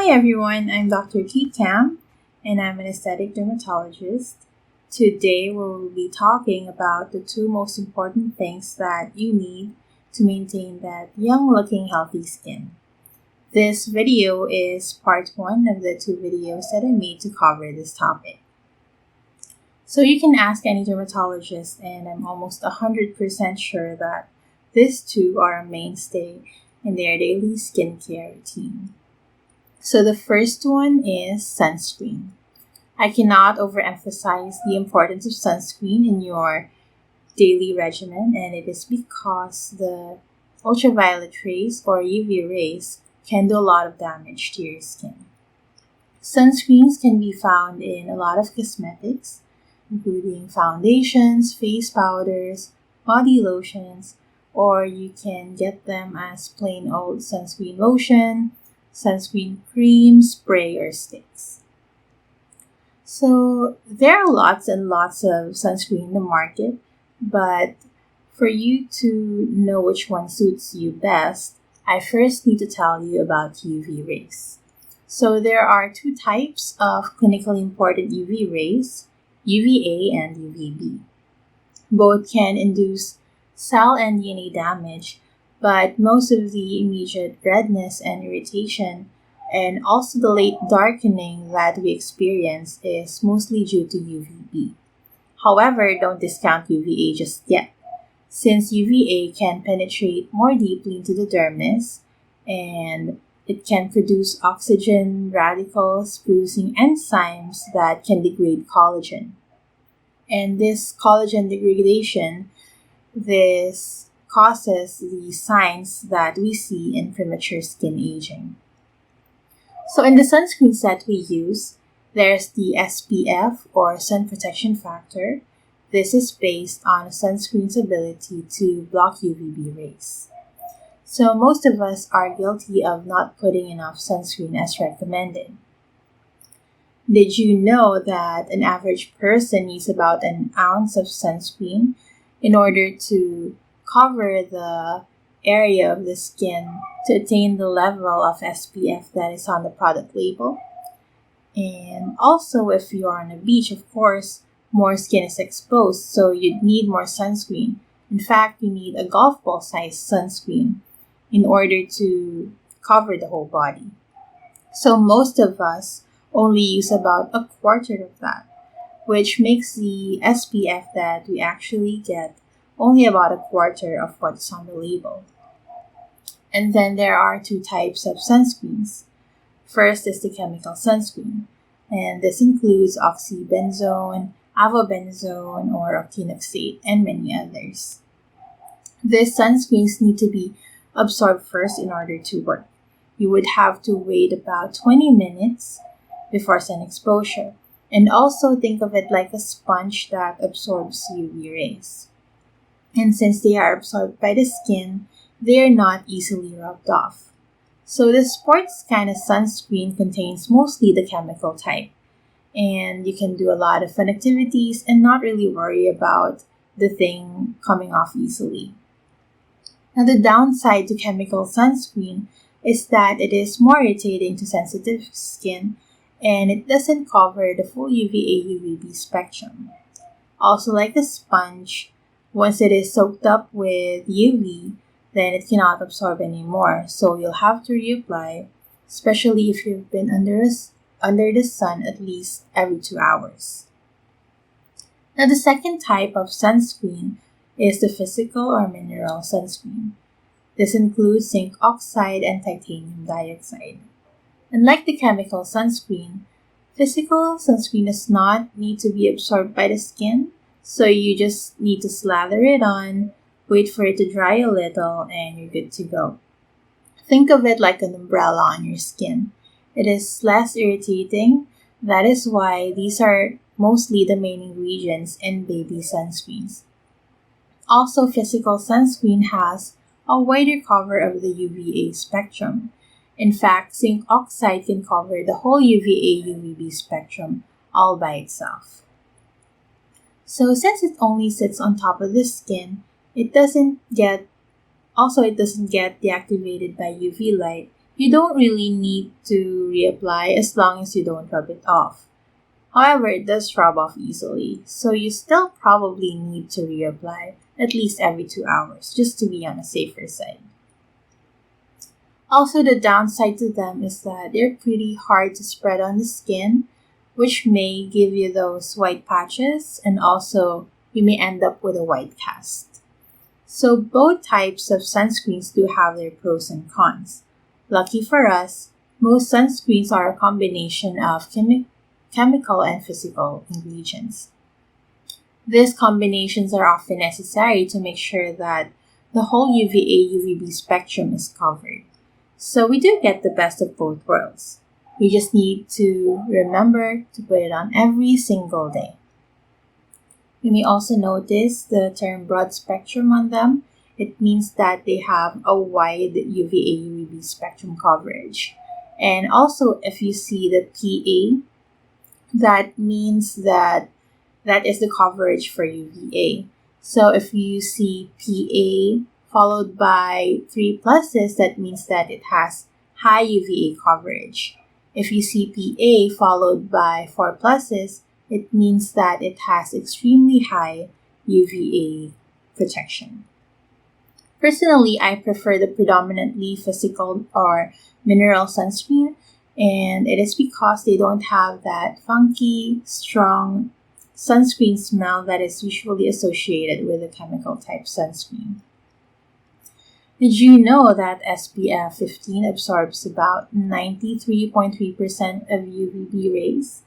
Hi everyone, I'm Dr. Tam, and I'm an aesthetic dermatologist. Today we'll be talking about the two most important things that you need to maintain that young-looking healthy skin. This video is part one of the two videos that I made to cover this topic. So you can ask any dermatologist, and I'm almost 100% sure that these two are a mainstay in their daily skincare routine. So the first one is sunscreen. I cannot overemphasize the importance of sunscreen in your daily regimen, and it is because the ultraviolet rays or UV rays can do a lot of damage to your skin. Sunscreens can be found in a lot of cosmetics, including foundations, face powders, body lotions, or you can get them as plain old sunscreen lotion, sunscreen cream, spray, or sticks. So there are lots and lots of sunscreen in the market, but for you to know which one suits you best, I first need to tell you about UV rays. So there are two types of clinically important UV rays, UVA and UVB. Both can induce cell and DNA damage, but most of the immediate redness and irritation and also the late darkening that we experience is mostly due to UVB. However, don't discount UVA just yet, since UVA can penetrate more deeply into the dermis and it can produce oxygen radicals producing enzymes that can degrade collagen. And this collagen degradation, this causes the signs that we see in premature skin aging. So in the sunscreen set we use, there's the SPF or sun protection factor. This is based on a sunscreen's ability to block UVB rays. So most of us are guilty of not putting enough sunscreen as recommended. Did you know that an average person needs about an ounce of sunscreen in order to cover the area of the skin to attain the level of SPF that is on the product label? And also, if you're on a beach, of course, more skin is exposed, so you'd need more sunscreen. In fact, you need a golf ball size sunscreen in order to cover the whole body. So most of us only use about a quarter of that, which makes the SPF that we actually get only about a quarter of what's on the label. And then there are two types of sunscreens. First is the chemical sunscreen, and this includes oxybenzone, avobenzone, or octinoxate, and many others. These sunscreens need to be absorbed first in order to work. You would have to wait about 20 minutes before sun exposure, and also think of it like a sponge that absorbs UV rays. And since they are absorbed by the skin, they are not easily rubbed off. So the sports kind of sunscreen contains mostly the chemical type, and you can do a lot of fun activities and not really worry about the thing coming off easily. Now the downside to chemical sunscreen is that it is more irritating to sensitive skin and it doesn't cover the full UVA-UVB spectrum. Also, like a sponge, once it is soaked up with UV, then it cannot absorb anymore, so you'll have to reapply, especially if you've been under the sun at least every 2 hours. Now the second type of sunscreen is the physical or mineral sunscreen. This includes zinc oxide and titanium dioxide. Unlike the chemical sunscreen, physical sunscreen does not need to be absorbed by the skin, so you just need to slather it on, wait for it to dry a little, and you're good to go. Think of it like an umbrella on your skin. It is less irritating. That is why these are mostly the main ingredients in baby sunscreens. Also, physical sunscreen has a wider cover of the UVA spectrum. In fact, zinc oxide can cover the whole UVA-UVB spectrum all by itself. So since it only sits on top of the skin, it doesn't get deactivated by UV light, You don't really need to reapply as long as you don't rub it off. However, it does rub off easily, so you still probably need to reapply at least every 2 hours just to be on a safer side. Also, the downside to them is that they're pretty hard to spread on the skin, which may give you those white patches, and also you may end up with a white cast. So both types of sunscreens do have their pros and cons. Lucky for us, most sunscreens are a combination of chemical and physical ingredients. These combinations are often necessary to make sure that the whole UVA-UVB spectrum is covered. So we do get the best of both worlds. We just need to remember to put it on every single day. You may also notice the term broad spectrum on them. It means that they have a wide UVA-UVB spectrum coverage. And also, if you see the PA, that means that is the coverage for UVA. So if you see PA followed by 3 pluses, that means that it has high UVA coverage. If you see PA followed by 4 pluses, it means that it has extremely high UVA protection. Personally, I prefer the predominantly physical or mineral sunscreen, and it is because they don't have that funky, strong sunscreen smell that is usually associated with a chemical type sunscreen. Did you know that SPF 15 absorbs about 93.3% of UVB rays,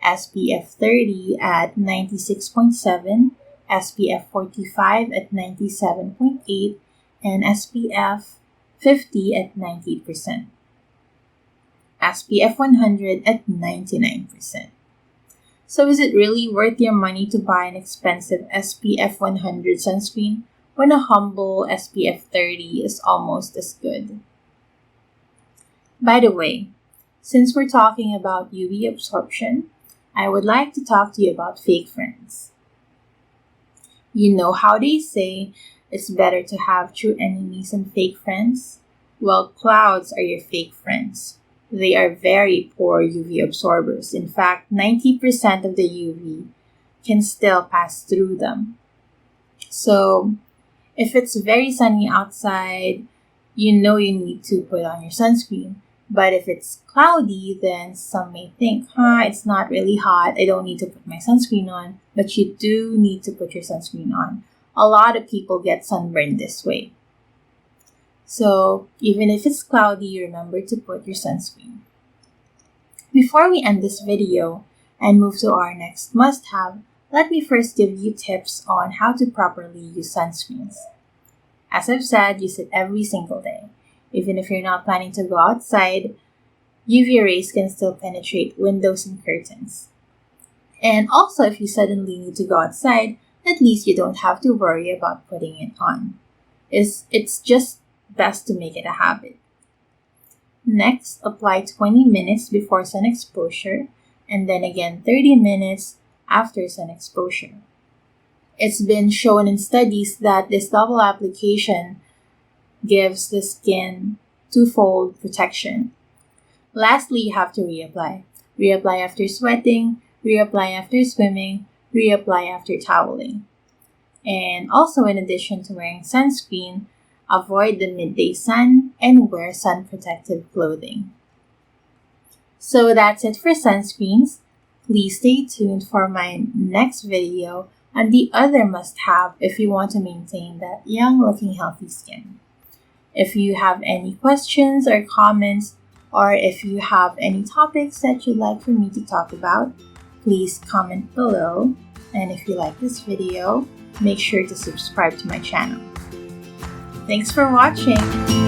SPF 30 at 96.7, SPF 45 at 97.8, and SPF 50 at 90%, SPF 100 at 99%. So is it really worth your money to buy an expensive SPF 100 sunscreen when a humble SPF 30 is almost as good? By the way, since we're talking about UV absorption, I would like to talk to you about fake friends. You know how they say it's better to have true enemies than fake friends? Well, clouds are your fake friends. They are very poor UV absorbers. In fact, 90% of the UV can still pass through them. So, if it's very sunny outside, you know you need to put on your sunscreen. But if it's cloudy, then some may think, it's not really hot, I don't need to put my sunscreen on. But you do need to put your sunscreen on. A lot of people get sunburned this way. So, even if it's cloudy, remember to put your sunscreen. Before we end this video and move to our next must-have, let me first give you tips on how to properly use sunscreens. As I've said, use it every single day. Even if you're not planning to go outside, UV rays can still penetrate windows and curtains. And also, if you suddenly need to go outside, at least you don't have to worry about putting it on. It's just best to make it a habit. Next, apply 20 minutes before sun exposure and then again 30 minutes after sun exposure. It's been shown in studies that this double application gives the skin twofold protection. Lastly, you have to reapply. Reapply after sweating, reapply after swimming, reapply after toweling. And also, in addition to wearing sunscreen, avoid the midday sun and wear sun protective clothing. So that's it for sunscreens. Please stay tuned for my next video on the other must-have if you want to maintain that young-looking healthy skin. If you have any questions or comments, or if you have any topics that you'd like for me to talk about, please comment below. And if you like this video, make sure to subscribe to my channel. Thanks for watching!